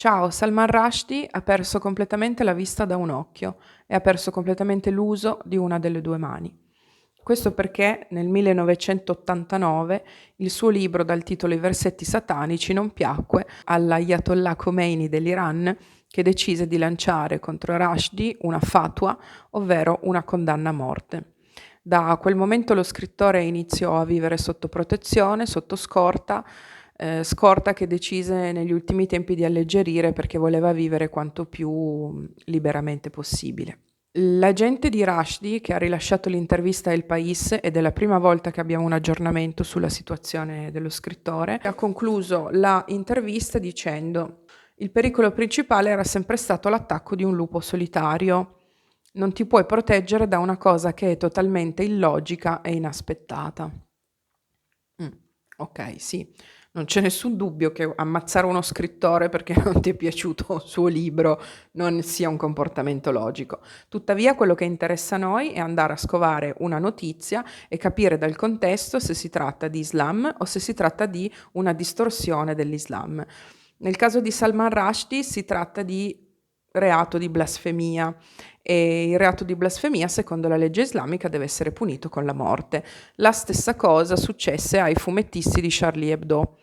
Ciao, Salman Rushdie ha perso completamente la vista da un occhio e ha perso completamente l'uso di una delle due mani. Questo perché nel 1989 il suo libro dal titolo I versetti satanici non piacque all'Ayatollah Khomeini dell'Iran, che decise di lanciare contro Rushdie una fatwa, ovvero una condanna a morte. Da quel momento lo scrittore iniziò a vivere sotto protezione, sotto scorta che decise negli ultimi tempi di alleggerire perché voleva vivere quanto più liberamente possibile. L'agente di Rushdie, che ha rilasciato l'intervista a El País, ed è la prima volta che abbiamo un aggiornamento sulla situazione dello scrittore, ha concluso la intervista dicendo: il pericolo principale era sempre stato l'attacco di un lupo solitario. Non ti puoi proteggere da una cosa che è totalmente illogica e inaspettata. Ok, sì, non c'è nessun dubbio che ammazzare uno scrittore perché non ti è piaciuto il suo libro non sia un comportamento logico. Tuttavia, quello che interessa a noi è andare a scovare una notizia e capire dal contesto se si tratta di Islam o se si tratta di una distorsione dell'Islam. Nel caso di Salman Rushdie si tratta di reato di blasfemia e il reato di blasfemia, secondo la legge islamica, deve essere punito con la morte. La stessa cosa successe ai fumettisti di Charlie Hebdo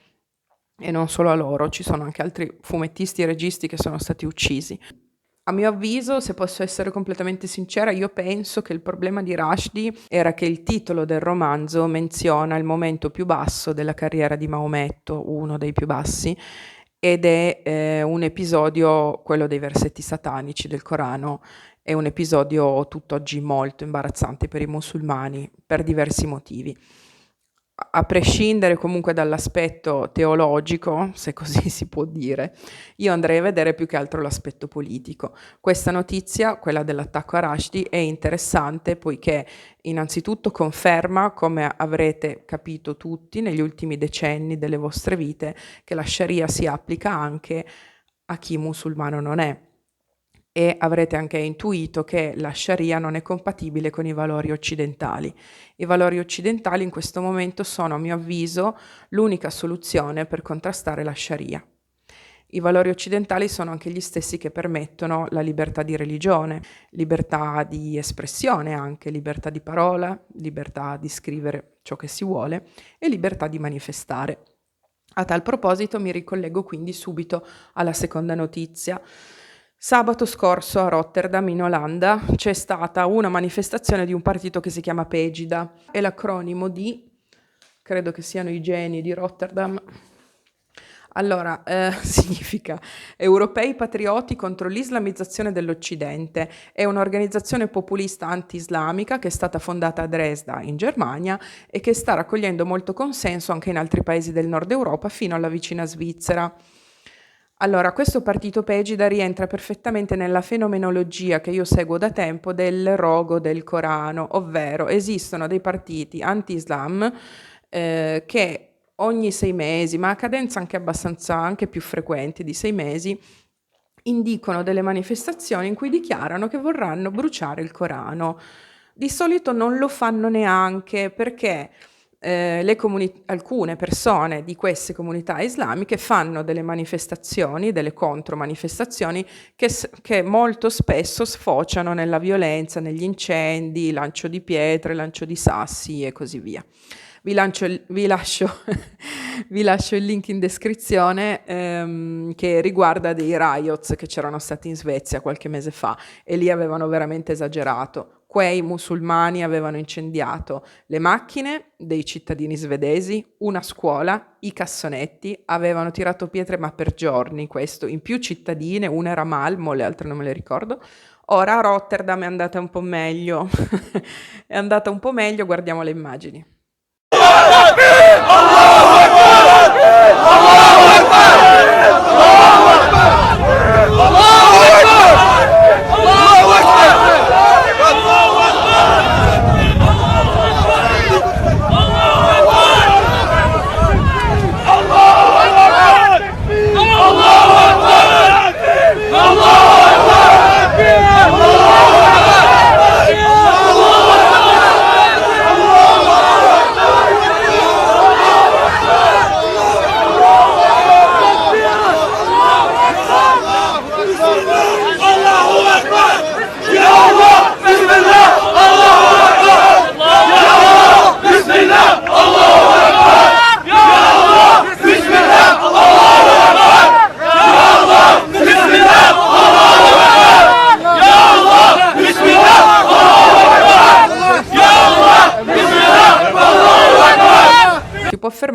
e non solo a loro, ci sono anche altri fumettisti e registi che sono stati uccisi. A mio avviso, se posso essere completamente sincera, io penso che il problema di Rushdie era che il titolo del romanzo menziona il momento più basso della carriera di Maometto, uno dei più bassi, ed è un episodio, quello dei versetti satanici del Corano, è un episodio tutt'oggi molto imbarazzante per i musulmani, per diversi motivi. A prescindere comunque dall'aspetto teologico, se così si può dire, io andrei a vedere più che altro l'aspetto politico. Questa notizia, quella dell'attacco a Rushdie, è interessante poiché innanzitutto conferma, come avrete capito tutti negli ultimi decenni delle vostre vite, che la Sharia si applica anche a chi musulmano non è. E avrete anche intuito che la Sharia non è compatibile con i valori occidentali. I valori occidentali in questo momento sono, a mio avviso, l'unica soluzione per contrastare la Sharia. I valori occidentali sono anche gli stessi che permettono la libertà di religione, libertà di espressione anche, libertà di parola, libertà di scrivere ciò che si vuole e libertà di manifestare. A tal proposito mi ricollego quindi subito alla seconda notizia. Sabato scorso a Rotterdam, in Olanda, c'è stata una manifestazione di un partito che si chiama Pegida. È l'acronimo di, credo che siano i geni di Rotterdam. Allora, significa Europei Patrioti contro l'Islamizzazione dell'Occidente. È un'organizzazione populista anti-islamica che è stata fondata a Dresda, in Germania, e che sta raccogliendo molto consenso anche in altri paesi del nord Europa, fino alla vicina Svizzera. Allora, questo partito Pegida rientra perfettamente nella fenomenologia che io seguo da tempo del rogo del Corano, ovvero esistono dei partiti anti-Islam che ogni 6 mesi, ma a cadenza anche abbastanza, anche più frequenti di 6 mesi, indicano delle manifestazioni in cui dichiarano che vorranno bruciare il Corano. Di solito non lo fanno neanche perché alcune persone di queste comunità islamiche fanno delle manifestazioni, delle contromanifestazioni che molto spesso sfociano nella violenza, negli incendi, lancio di pietre, lancio di sassi e così via. Vi lascio il link in descrizione che riguarda dei riots che c'erano stati in Svezia qualche mese fa e lì avevano veramente esagerato. Quei musulmani avevano incendiato le macchine dei cittadini svedesi, una scuola, i cassonetti, avevano tirato pietre ma per giorni, questo, in più cittadine, una era Malmo, le altre non me le ricordo. Ora a Rotterdam è andata un po' meglio, è andata un po' meglio, guardiamo le immagini.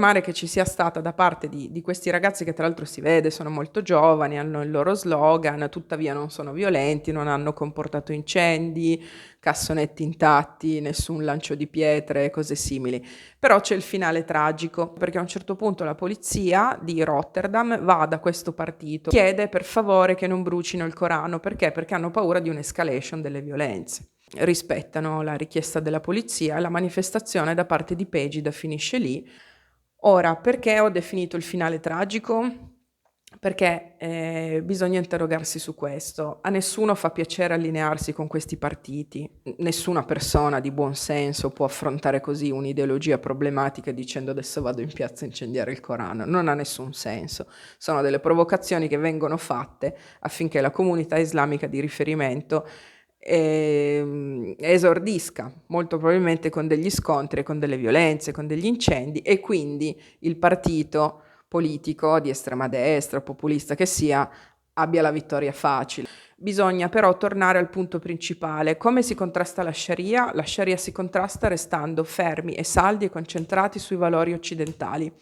confermare che ci sia stata da parte di questi ragazzi, che tra l'altro si vede sono molto giovani, hanno il loro slogan, tuttavia non sono violenti, non hanno comportato incendi, cassonetti intatti, nessun lancio di pietre, cose simili. Però c'è il finale tragico, perché a un certo punto la polizia di Rotterdam va da questo partito, chiede per favore che non brucino il Corano. Perché? Perché hanno paura di un'escalation delle violenze. Rispettano la richiesta della polizia e la manifestazione da parte di Pegida finisce lì. Ora, perché ho definito il finale tragico? Perché bisogna interrogarsi su questo. A nessuno fa piacere allinearsi con questi partiti. Nessuna persona di buon senso può affrontare così un'ideologia problematica dicendo adesso vado in piazza a incendiare il Corano. Non ha nessun senso. Sono delle provocazioni che vengono fatte affinché la comunità islamica di riferimento esordisca, molto probabilmente con degli scontri, con delle violenze, con degli incendi, e quindi il partito politico di estrema destra, populista che sia, abbia la vittoria facile. Bisogna però tornare al punto principale. Come si contrasta la Sharia? La Sharia si contrasta restando fermi e saldi e concentrati sui valori occidentali.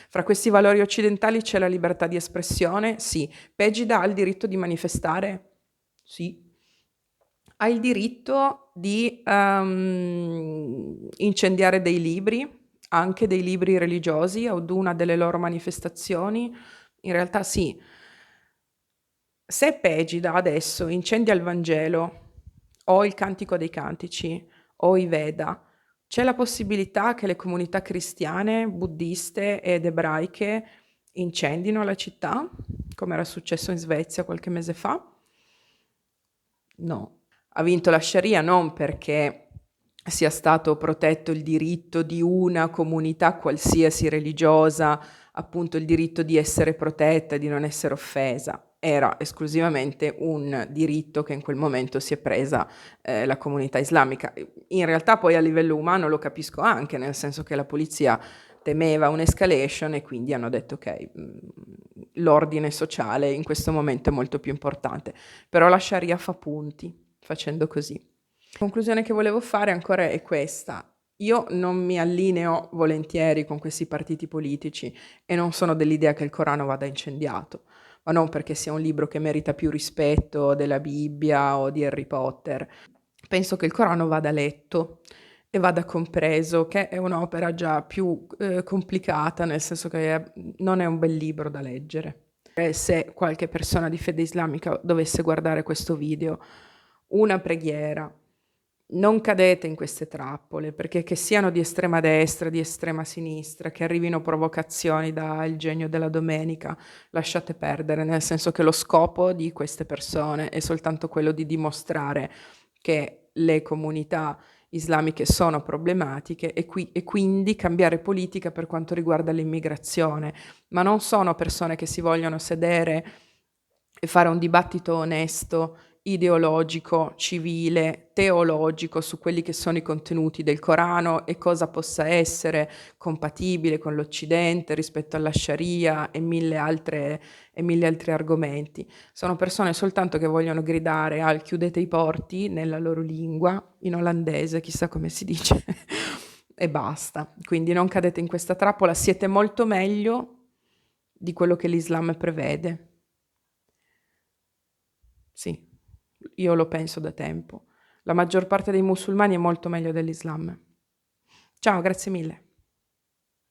Fra questi valori occidentali c'è la libertà di espressione? Sì. Pegida ha il diritto di manifestare? Sì. Ha il diritto di incendiare dei libri, anche dei libri religiosi, ad una delle loro manifestazioni? In realtà sì. Se Pegida adesso incendia il Vangelo, o il Cantico dei Cantici, o i Veda, c'è la possibilità che le comunità cristiane, buddiste ed ebraiche incendino la città, come era successo in Svezia qualche mese fa? No. Ha vinto la Sharia non perché sia stato protetto il diritto di una comunità qualsiasi religiosa, appunto il diritto di essere protetta e di non essere offesa. Era esclusivamente un diritto che in quel momento si è presa la comunità islamica. In realtà poi a livello umano lo capisco anche, nel senso che la polizia temeva un'escalation e quindi hanno detto ok, l'ordine sociale in questo momento è molto più importante. Però la Sharia fa punti facendo così. La conclusione che volevo fare ancora è questa. Io non mi allineo volentieri con questi partiti politici e non sono dell'idea che il Corano vada incendiato, ma non perché sia un libro che merita più rispetto della Bibbia o di Harry Potter. Penso che il Corano vada letto e vada compreso, che è un'opera già più complicata, nel senso che non è un bel libro da leggere. Se qualche persona di fede islamica dovesse guardare questo video, una preghiera: non cadete in queste trappole, perché che siano di estrema destra, di estrema sinistra, che arrivino provocazioni da Il Genio della Domenica, lasciate perdere, nel senso che lo scopo di queste persone è soltanto quello di dimostrare che le comunità islamiche sono problematiche e quindi cambiare politica per quanto riguarda l'immigrazione, ma non sono persone che si vogliono sedere e fare un dibattito onesto, ideologico, civile, teologico su quelli che sono i contenuti del Corano e cosa possa essere compatibile con l'Occidente rispetto alla Sharia e mille altri argomenti. Sono persone soltanto che vogliono gridare al chiudete i porti nella loro lingua, in olandese, chissà come si dice, e basta. Quindi non cadete in questa trappola, siete molto meglio di quello che l'Islam prevede. Sì, io lo penso da tempo. La maggior parte dei musulmani è molto meglio dell'Islam. Ciao, grazie mille.